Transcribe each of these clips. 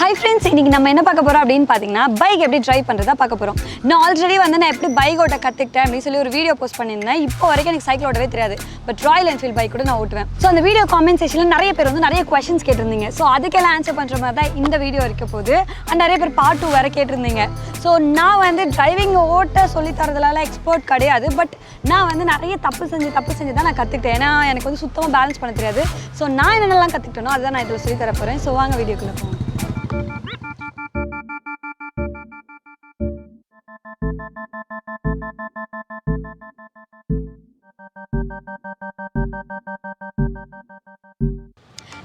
Hi friends, இன்னைக்கு நம்ம என்ன பார்க்க போறோம் அப்படினு பாத்தீங்கன்னா பைக் எப்படி டிரைவ் பண்றதா பார்க்க போறோம். நான் ஆல்ரெடி வந்து நான் எப்படி பைக் ஓட்ட கத்துக்கிட்டேன் அப்படி சொல்லி ஒரு வீடியோ போஸ்ட் பண்ணிருந்தேன். இப்போ வரைக்கும் எனக்கு சைக்கிள் ஓட்டவே தெரியாது. பட் ராயல் என்ஃபீல்ட் பைக் கூட நான் ஓட்டுவேன். சோ அந்த வீடியோ கமெண்ட் செக்ஷன்ல நிறைய பேர் வந்து நிறைய क्वेश्चंस கேட்டிருந்தீங்க. சோ அதுக்கெல்லாம் ஆன்சர் பண்ற மாதிரி தான் இந்த வீடியோ இருக்க போகுது. and நிறைய பேர் பார்ட் 2 வரை கேட்டிருந்தீங்க. சோ நான் வந்து டிரைவிங் ஓட்ட சொல்லி தரதுல எக்ஸ்பர்ட் கிடையாது. பட் நான் வந்து நிறைய தப்பு செஞ்சு தான் நான் கத்துக்கிட்டேன். ஏன்னா எனக்கு வந்து சுத்தமா பேலன்ஸ் பண்ண தெரியாது. சோ நான் என்னென்னலாம் கத்துக்கிட்டேனோ அத நான் இதுல சொல்லி தர போறேன். சோ வாங்க வீடியோக்குள்ள போவோம்.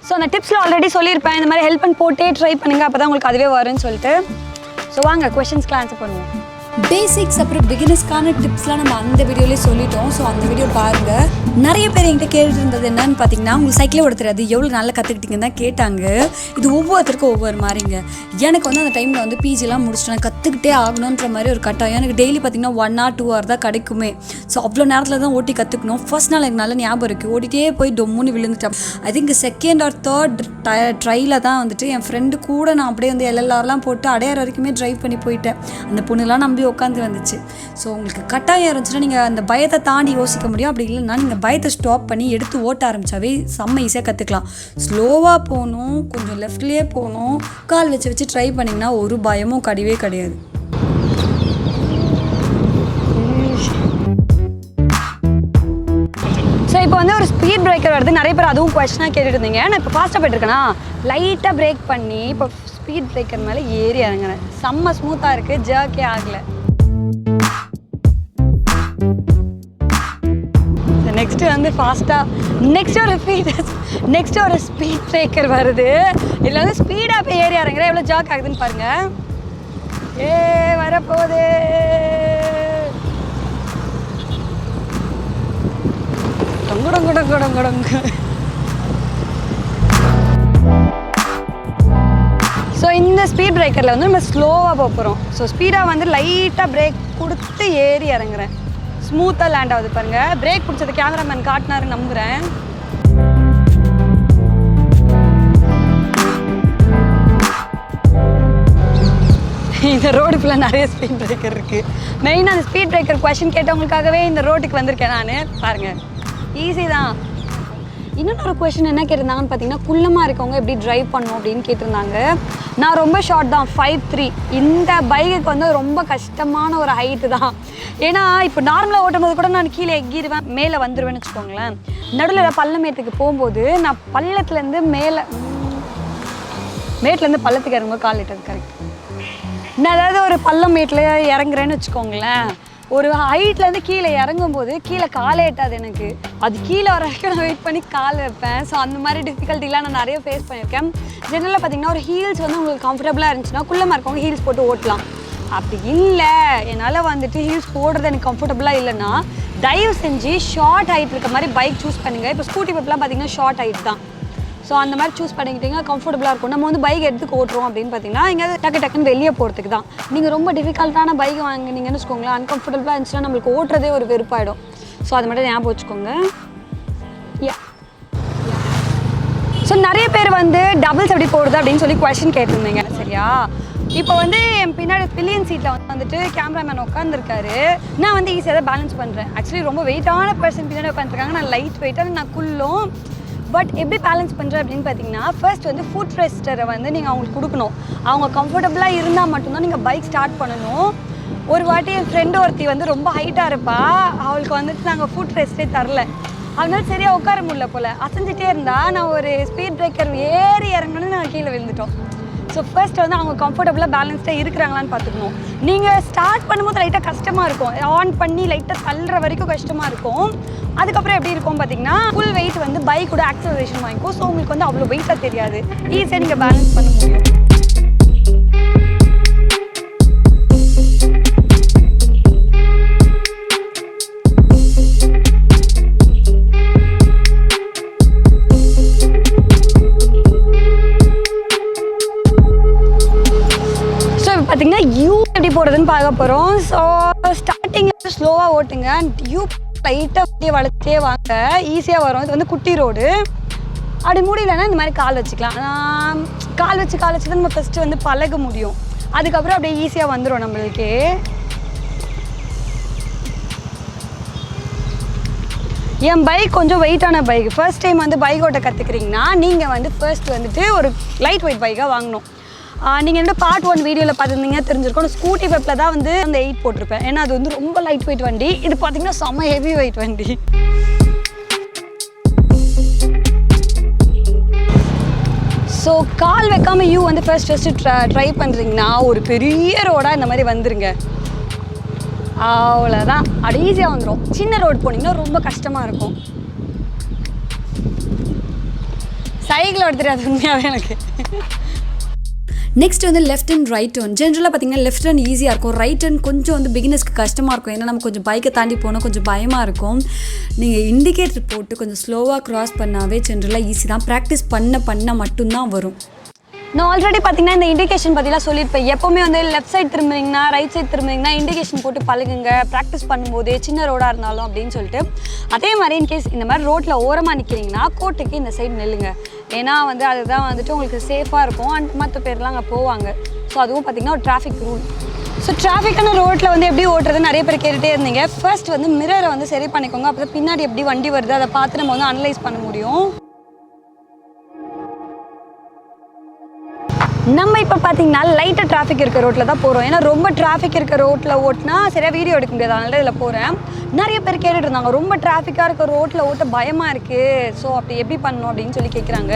ஸோ அந்த டிப்ஸில் ஆல்ரெடி சொல்லியிருப்பேன். இந்த மாதிரி ஹெல்ப் பண்ணி போட்டே ட்ரை பண்ணுங்க, அப்போ தான் உங்களுக்கு அதுவே வரும்னு சொல்லிட்டு. ஸோ வாங்க கொஷின்ஸ்க்குலாம் ஆன்சர் பண்ணுவோம். பேசிக்ஸ் அப்புறம் பிகினர்ஸ்க்கான டிப்ஸ்லாம் நம்ம அந்த வீடியோலேயே சொல்லிட்டோம். ஸோ அந்த வீடியோ பாருங்கள். நிறைய பேர் என்கிட்ட கேட்டுட்டு இருந்தது என்னன்னு பார்த்தீங்கன்னா, உங்களுக்கு சைக்கிளே ஓட தெரியாது, எவ்வளோ நல்லா கற்றுக்கிட்டீங்கன்னு தான் கேட்டாங்க. இது ஒவ்வொருத்தருக்கும் ஒவ்வொரு மாதிரிங்க. எனக்கு வந்து அந்த டைமில் வந்து பிஜிலாம் முடிச்சுட்டு கற்றுக்கிட்டே ஆகணுன்ற மாதிரி ஒரு கட்டாயம். எனக்கு டெய்லி பார்த்திங்கன்னா 1 or 2 hour தான் கிடைக்குமே. ஸோ அவ்வளோ நேரத்தில் தான் ஓட்டி கற்றுக்கணும். ஃபர்ஸ்ட் நாள் எனக்கு நல்ல ஞாபகம் இருக்குது, ஓட்டிகிட்டே போய் டொம்முன்னு விழுந்துட்டேன். I think 2nd or 3rd ட்ரையில் தான் வந்துட்டு என் ஃப்ரெண்டு கூட நான் அப்படியே வந்து எல்எல்ஆர்லாம் போட்டு அடையாறு வரைக்குமே ட்ரைவ் பண்ணி போயிட்டேன். அந்த பொண்ணுலாம் நம்பி உட்காந்து வந்துச்சு. ஸோ உங்களுக்கு கட்டாயம் இருந்துச்சுன்னா நீங்கள் அந்த பயத்தை தாண்டி யோசிக்க முடியும். அப்படி இல்லைன்னா நீங்கள் பயத்தை ஸ்டாப் பண்ணி எடுத்து ஓட்ட ஆரம்பித்தாவே செம்ம ஈஸியாக கற்றுக்கலாம். ஸ்லோவாக போகணும், கொஞ்சம் லெஃப்ட்லேயே போகணும், கால் வச்சு ட்ரை பண்ணிங்கன்னா ஒரு பயமும் கிடையவே கிடையாது. ஸோ இப்போ வந்து ஒரு ஸ்பீட் பிரேக்கர் வருது. நிறைய பேர் அதுவும் கொஸ்டினாக கேட்டுட்டு இருந்தீங்க. நான் இப்போ ஃபாஸ்ட்டாக போய்ட்டுருக்கேன்னா லைட்டாக பிரேக் பண்ணி இப்போ ஸ்பீட் பிரேக்கர் மேலே ஏறி இறங்குறேன். செம்ம ஸ்மூத்தாக இருக்குது, ஜர்க்கே ஆகலை. நெக்ஸ்ட்டு வந்து ஃபாஸ்ட்டாக நெக்ஸ்ட் ஒரு ஸ்பீட் பிரேக்கர் வருது. இதில் வந்து ஸ்பீடாக போய் ஏறி இறங்குறேன். எவ்வளோ ஜர்க் ஆகுதுன்னு பாருங்கள். வரப்போகுது. ஸோ இந்த ஸ்பீட் பிரேக்கரில் வந்து நம்ம ஸ்லோவாக போக போகிறோம். ஸோ ஸ்பீடாக வந்து லைட்டாக பிரேக் கொடுத்து ஏறி இறங்குறேன். ஸ்மூத்தாக லேண்ட் ஆகுது பாருங்கள். பிரேக் பிடிச்சது கேமராமேன் காட்டினாருன்னு நம்புகிறேன். இந்த ரோடு ஃபுல்லாக நிறைய ஸ்பீட் பிரேக்கர் இருக்குது. மெயினாக அந்த ஸ்பீட் பிரேக்கர் கொஷின் கேட்டவங்களுக்காகவே இந்த ரோட்டுக்கு வந்திருக்கேன் நான். பாருங்கள், ஈஸி தான். இன்னொரு கொஷின் என்ன கேட்டிருந்தாங்கன்னு பார்த்தீங்கன்னா, குள்ளமாக இருக்கவங்க எப்படி ட்ரைவ் பண்ணணும் அப்படின்னு கேட்டிருந்தாங்க. நான் ரொம்ப ஷார்ட் தான், 5'3". இந்த பைக்குக்கு வந்து ரொம்ப கஷ்டமான ஒரு ஹைட்டு தான். ஏன்னா இப்போ நார்மலாக ஓட்டும் போது கூட நான் கீழே எகிருவேன், மேலே வந்துடுவேன்னு வச்சுக்கோங்களேன். நடுவில் பள்ளமேட்டுக்கு போகும்போது நான் பள்ளத்துலேருந்து மேட்லேருந்து பள்ளத்துக்கு இறங்கும்போது கால் இட்டது கரெக்ட். நான் அதாவது ஒரு பள்ளமேட்டில் இறங்குறேன்னு வச்சுக்கோங்களேன், ஒரு ஹைட்லேருந்து கீழே இறங்கும்போது கீழே காலே எட்டாது எனக்கு. அது கீழே வர வரைக்கும் நான் வெயிட் பண்ணி கால் வைப்பேன். ஸோ அந்த மாதிரி டிஃபிகல்ட்டிலாம் நான் நிறைய ஃபேஸ் பண்ணியிருக்கேன். ஜெனரலாக பார்த்தீங்கன்னா ஒரு ஹீல்ஸ் வந்து உங்களுக்கு கம்ஃபர்டபுளாக இருந்துச்சுன்னா குள்ளமாக இருக்கவங்க ஹீல்ஸ் போட்டு ஓட்டலாம். அப்படி இல்லை, என்னால் வந்துட்டு ஹீல்ஸ் போடுறது எனக்கு கம்ஃபர்டபுளாக இல்லைன்னா தயவு செஞ்சு ஷார்ட் ஹைட் இருக்க மாதிரி பைக் சூஸ் பண்ணுங்கள். இப்போ ஸ்கூட்டி பைப்லாம் பார்த்தீங்கன்னா ஷார்ட் ஹைட் தான். ஸோ அந்த மாதிரி சூஸ் பண்ணிக்கிட்டிங்கன்னா கம்ஃபர்டபுளாக இருக்கும். நம்ம வந்து பைக் எடுத்துக்கு ஓட்டுறோம் அப்படின்னு பார்த்தீங்கன்னா எங்கேயாவது டக்குன்னு வெளியே போகிறதுக்கு தான். நீங்கள் ரொம்ப டிஃபிகல்ட்டான பைக் வாங்கினீங்கன்னு வச்சுக்கோங்களேன், அன்கம்ஃபர்டபுளாக இருந்துச்சுன்னா நம்மளுக்கு ஓட்டுறதே ஒரு வெறுப்பாயிடும். ஸோ அது மட்டும் ஞாபகம் வச்சுக்கோங்க. ஸோ நிறைய பேர் வந்து டபுள்ஸ் எப்படி போடுறது அப்படின்னு சொல்லி கொஸ்டின் கேட்டிருந்தீங்க. சரியா, இப்போ வந்து என் பின்னாடி பில்லியன் சீட்டில் வந்துட்டு கேமராமேன் உட்காந்துருக்காரு. நான் வந்து ஈஸியாக தான் பேலன்ஸ் பண்ணுறேன். ஆக்சுவலி ரொம்ப வெயிட்டான பர்சன் பின்னாடி உட்காந்துருக்காங்க, நான் லைட் வெயிட்டாக நான் குள்ளும். பட் எப்படி பேலன்ஸ் பண்ணுறேன் அப்படின்னு பார்த்தீங்கன்னா, ஃபர்ஸ்ட் வந்து ஃபுட் ரெஸ்டரை வந்து நீங்கள் அவங்களுக்கு கொடுக்கணும். அவங்க கம்ஃபர்டபுளாக இருந்தால் மட்டும்தான் நீங்கள் பைக் ஸ்டார்ட் பண்ணணும். ஒரு வாட்டி என் ஃப்ரெண்டு ஒருத்தி வந்து ரொம்ப ஹைட்டாக இருப்பா, அவளுக்கு வந்துட்டு நாங்கள் ஃபுட் ரெஸ்ட்டே தரல. அதனால சரியாக உட்கார முடியல போல், அசைஞ்சிட்டே இருந்தால் நான் ஒரு ஸ்பீட் பிரேக்கர் ஏறி இறங்கணும்னு நாங்கள் கீழே விழுந்துட்டோம். ஸோ ஃபர்ஸ்ட் வந்து அவங்க கம்ஃபர்டபுளாக பேலன்ஸ்டாக இருக்கிறாங்களான்னு பார்த்துக்கணும். நீங்கள் ஸ்டார்ட் பண்ணும்போது லைட்டாக கஷ்டமாக இருக்கும், ஆன் பண்ணி லைட்டாக தள்ளுற வரைக்கும் கஷ்டமாக இருக்கும். அதுக்கப்புறம் எப்படி இருக்கும் பார்த்தீங்கன்னா, ஃபுல் வெயிட் வந்து பைக்கோட ஆக்சலரேஷன் வாங்கிக்கும். ஸோ உங்களுக்கு வந்து அவ்வளோ வெயிட்டாக தெரியாது, ஈஸியாக நீங்கள் பேலன்ஸ் பண்ண முடியும். பார்த்தீங்கன்னா யூ எப்படி போடுறதுன்னு பார்க்க போகிறோம். ஸோ ஸ்டார்டிங்கில் ஸ்லோவாக ஓட்டுங்க, யூ லைட்டாக வளர்த்தே வாங்க, ஈஸியாக வரும். இது வந்து குட்டி ரோடு. அப்படி முடியலன்னா இந்த மாதிரி கால் வச்சுக்கலாம். கால் வச்சு தான் நம்ம ஃபஸ்ட்டு வந்து பழக முடியும். அதுக்கப்புறம் அப்படியே ஈஸியாக வந்துடும் நம்மளுக்கு. என் பைக் கொஞ்சம் வெயிட்டான பைக். ஃபர்ஸ்ட் டைம் வந்து பைக் ஓட்ட கற்றுக்குறீங்கன்னா நீங்கள் வந்து ஃபர்ஸ்ட் வந்துட்டு ஒரு லைட் வெயிட் பைக்காக வாங்கணும். நீங்கள் என்னோட பார்ட் 1 வீடியோவில் பார்த்துருந்தீங்க தெரிஞ்சிருக்கும். ஸ்கூட்டி வெப்பில் தான் வந்து அந்த 8 போட்டிருப்பேன். ஏன்னா அது வந்து ரொம்ப லைட் வெயிட் வண்டி. இது பார்த்தீங்கன்னா செம்ம ஹெவி வெயிட் வண்டி. ஸோ கால் வைக்காமல் வந்து ஃபர்ஸ்ட்டு ட்ரை பண்ணுறீங்கன்னா ஒரு பெரிய ரோடாக இந்த மாதிரி வந்துருங்க. அவ்வளோதான், அது ஈஸியாக வந்துடும். சின்ன ரோடு போனீங்கன்னா ரொம்ப கஷ்டமாக இருக்கும். சைக்கிள் ஓடுறது உண்மையாகவே எனக்கு. நெக்ஸ்ட் வந்து லெஃப்ட் அண்ட் ரைட் டர்ன். ஜென்ரலாக பார்த்தீங்கன்னா லெஃப்ட் டர்ன் ஈஸியாக இருக்கும். ரைட் டர்ன் கொஞ்சம் வந்து பிகினர்ஸ்க்கு கஷ்டமாக இருக்கும். ஏன்னா நம்ம கொஞ்சம் பைக்கை தாண்டி போனால் கொஞ்சம் பயமாக இருக்கும். நீங்கள் இண்டிகேட்டர் போட்டு கொஞ்சம் ஸ்லோவாக க்ராஸ் பண்ணாவே ஜென்ரலாக ஈஸி தான். ப்ராக்டிஸ் பண்ண மட்டும்தான் வரும். நான் ஆல்ரெடி பார்த்தீங்கன்னா இந்த இண்டிகேஷன் பற்றிலாம் சொல்லியிருப்பேன். எப்போவுமே வந்து லெஃப்ட் சைட் திரும்புறீங்கன்னா ரைட் சைட் திரும்புறீங்கன்னா இண்டிகேஷன் போட்டு பழகுங்க ப்ராக்டிஸ் பண்ணும்போதே, சின்ன ரோடாக இருந்தாலும் அப்படின்னு சொல்லிட்டு. அதே மாதிரி இன்கேஸ் இந்த மாதிரி ரோட்டில் ஓரமாக நிற்கிறீங்கன்னா கோட்டுக்கு இந்த சைடு நெல்லுங்க. ஏன்னா வந்து அதுதான் வந்துட்டு உங்களுக்கு சேஃபாக இருக்கும். அண்ட் மற்ற பேர்லாம் அங்கே போவாங்க. ஸோ அதுவும் பார்த்திங்கன்னா ஒரு டிராஃபிக் ரூல். ஸோ டிராஃபிக்கான ரோட்டில் வந்து எப்படி ஓட்டுறது நிறைய பேர் கேட்டுகிட்டே இருந்தீங்க. ஃபர்ஸ்ட் வந்து மிரரை வந்து சரி பண்ணிக்கோங்க. அப்போ பின்னாடி எப்படி வண்டி வருது அதை பார்த்து நம்ம வந்து அனலைஸ் பண்ண முடியும். நம்ம இப்போ பார்த்தீங்கன்னா லைட்டாக டிராஃபிக் இருக்க ரோட்டில் தான் போகிறோம். ஏன்னா ரொம்ப டிராஃபிக் இருக்க ரோட்டில் ஓட்டினா சரியாக வீடியோ எடுக்க முடியாது. அதனால இதில் போகிறேன். நிறைய பேர் கேட்டுட்டு இருந்தாங்க, ரொம்ப டிராஃபிக்காக இருக்க ரோட்டில் ஓட்ட பயமாக இருக்குது, ஸோ அப்படி எப்படி பண்ணணும் அப்படின்னு சொல்லி கேட்குறாங்க.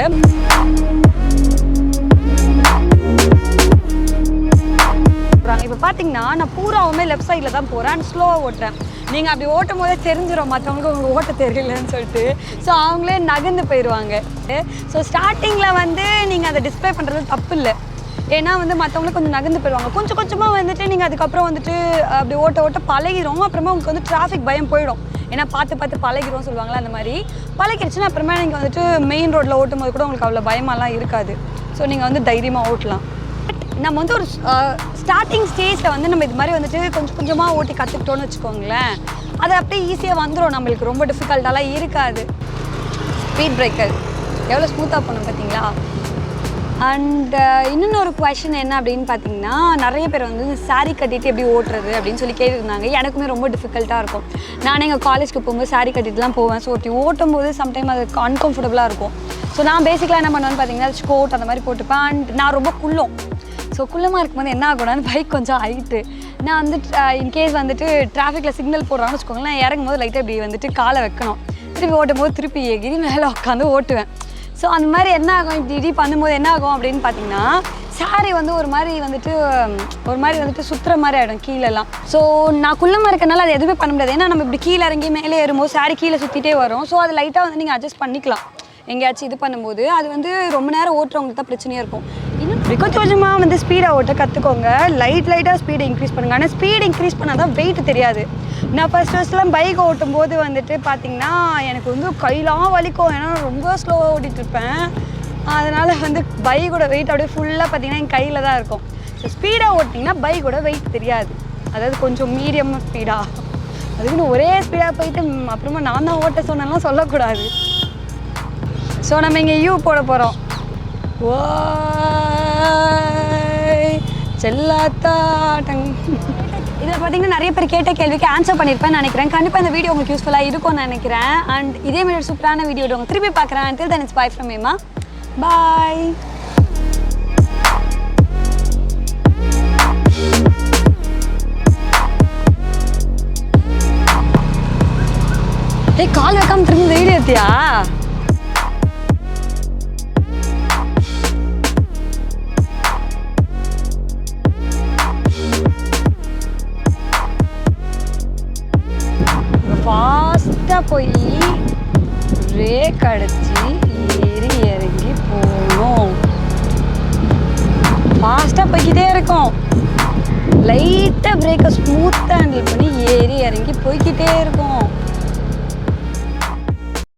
இப்போ பார்த்தீங்கன்னா நான் பூராவுமே லெஃப்ட் சைடில் தான் போகிறேன் அண்ட் ஸ்லோவாக ஓட்டுறேன். நீங்கள் அப்படி ஓட்டும் போதே தெரிஞ்சிடும் மற்றவங்களுக்கு உங்களுக்கு ஓட்ட தெரியலன்னு சொல்லிட்டு. ஸோ அவங்களே நகர்ந்து போயிடுவாங்க. ஸோ ஸ்டார்டிங்கில் வந்து நீங்கள் அதை டிஸ்பிளே பண்ணுறது தப்பு இல்லை. ஏன்னா வந்து மற்றவங்களுக்கு கொஞ்சம் நகர்ந்து போயிடுவாங்க. கொஞ்சம் கொஞ்சமாக வந்துட்டு நீங்கள் அதுக்கப்புறம் வந்துட்டு அப்படி ஓட்ட பழகிடும். அப்புறமா உங்களுக்கு வந்து டிராஃபிக் பயம் போயிடும். ஏன்னா பார்த்து பழகிடும் சொல்லுவாங்களா, அந்த மாதிரி பழகிடுச்சுன்னா அப்புறமா நீங்கள் வந்துட்டு மெயின் ரோட்டில் ஓட்டும் போது கூட உங்களுக்கு அவ்வளோ பயமாலாம் இருக்காது. ஸோ நீங்கள் வந்து தைரியமாக ஓட்டலாம். நம்ம வந்து ஒரு ஸ்டார்டிங் ஸ்டேஜில் வந்து நம்ம இது மாதிரி வந்துட்டு கொஞ்சம் கொஞ்சமாக ஓட்டி கற்றுக்கிட்டோன்னு வச்சுக்கோங்களேன், அது அப்படியே ஈஸியாக வந்துடும். நம்மளுக்கு ரொம்ப டிஃபிகல்ட்டாலாம் இருக்காது. ஸ்பீட் பிரேக்கர் எவ்வளோ ஸ்மூத்தாக போகணும் பார்த்தீங்களா. அண்ட் இன்னொன்று ஒரு கொஷின் என்ன அப்படின்னு பார்த்தீங்கன்னா, நிறைய பேர் வந்து சாரீ கட்டிட்டு எப்படி ஓட்டுறது அப்படின்னு சொல்லி கேட்டுருந்தாங்க. எனக்குமே ரொம்ப டிஃபிகல்ட்டாக இருக்கும். நானே எங்கள் காலேஜ்க்கு போகும்போது சாரீ கட்டிட்டுலாம் போவேன். ஸோ அப்படி ஓட்டும் போது சம்டைம் அது அன்கம்ஃபர்டபுளாக இருக்கும். ஸோ நான் பேசிக்கலாக என்ன பண்ணுவேன்னு பார்த்தீங்கன்னா கோட் அந்த மாதிரி போட்டுப்பேன். அண்ட் நான் ரொம்ப குள்ளம். ஸோ குள்ளமாக இருக்கும்போது என்ன ஆகணும்னு பைக் கொஞ்சம் ஹைட்டு. நான் வந்து இன்கேஸ் வந்துட்டு டிராஃபிக்கில் சிக்னல் போடுறாங்கன்னு வச்சுக்கோங்களேன், இறங்கும் போது லைட்டாக இப்படி வந்துட்டு காலை வைக்கணும். திருப்பி ஓட்டும் போது திருப்பி எகிரி மேலே உட்காந்து ஓட்டுவேன். ஸோ அந்த மாதிரி என்ன ஆகும், இப்படி பண்ணும்போது என்ன ஆகும் அப்படின்னு பார்த்தீங்கன்னா, சாரி வந்து ஒரு மாதிரி வந்துட்டு சுற்றுற மாதிரி ஆகிடும் கீழெல்லாம். ஸோ நான் குள்ளமாக இருக்கனால அது எதுவுமே பண்ண முடியாது. ஏன்னா நம்ம இப்படி கீழே இறங்கி மேலே ஏறும்போது சாரி கீழே சுற்றிட்டே வரும். ஸோ அது லைட்டாக வந்து நீங்கள் அட்ஜஸ்ட் பண்ணிக்கலாம் எங்கேயாச்சும் இது பண்ணும்போது. அது வந்து ரொம்ப நேரம் ஓட்டுறவங்களுக்கு தான் பிரச்சனையாக இருக்கும். இன்னும் கொஞ்சமாக வந்து ஸ்பீடாக ஓட்ட கற்றுக்கோங்க. லைட்டாக ஸ்பீடை இன்க்ரீஸ் பண்ணுங்கள். ஆனால் ஸ்பீடு இன்க்ரீஸ் பண்ணால் தான் வெயிட் தெரியாது. நான் ஃபஸ்ட்லாம் பைக் ஓட்டும் போது வந்துட்டு பார்த்திங்கன்னா எனக்கு வந்து கையெல்லாம் வலிக்கும். ஏன்னா ரொம்ப ஸ்லோவாக ஓட்டிகிட்ருப்பேன். அதனால் வந்து பைக்கோட வெயிட் அப்படியே ஃபுல்லாக பார்த்திங்கன்னா என் கையில் தான் இருக்கும். ஸோ ஸ்பீடாக ஓட்டிங்கன்னா பைக்கோட வெயிட் தெரியாது. அதாவது கொஞ்சம் மீடியம் ஸ்பீடாக, அதுக்குன்னு ஒரே ஸ்பீடாக போயிட்டு அப்புறமா நான் தான் ஓட்ட சொன்னேன்லாம் சொல்லக்கூடாது. ஸோ நம்ம இங்கே யூ போட போகிறோம். ஓ செல்லாத்தாட்டம். இதில் பார்த்தீங்கன்னா நிறைய பேர் கேட்ட கேள்விக்கு ஆன்சர் பண்ணியிருப்பேன்னு நினைக்கிறேன். கண்டிப்பாக இந்த வீடியோ உங்களுக்கு யூஸ்ஃபுல்லாக இருக்கும்னு நினைக்கிறேன். அண்ட் இதே மாதிரி சூப்பரான வீடியோ உங்களுக்கு திருப்பி பார்க்குறேன். Until then it's bye from Hema. Bye. கால் வைக்காம திரும்பி வீடியோ எடுத்தியா? ஃபாஸ்ட்டாக போய் பிரேக் அடித்து ஏறி இறங்கி போகணும். ஃபாஸ்ட்டாக போய்கிட்டே இருக்கும். லைட்டாக பிரேக்கை ஸ்மூத்தாக ஹேண்டில் பண்ணி ஏறி இறங்கி போய்கிட்டே இருக்கும்.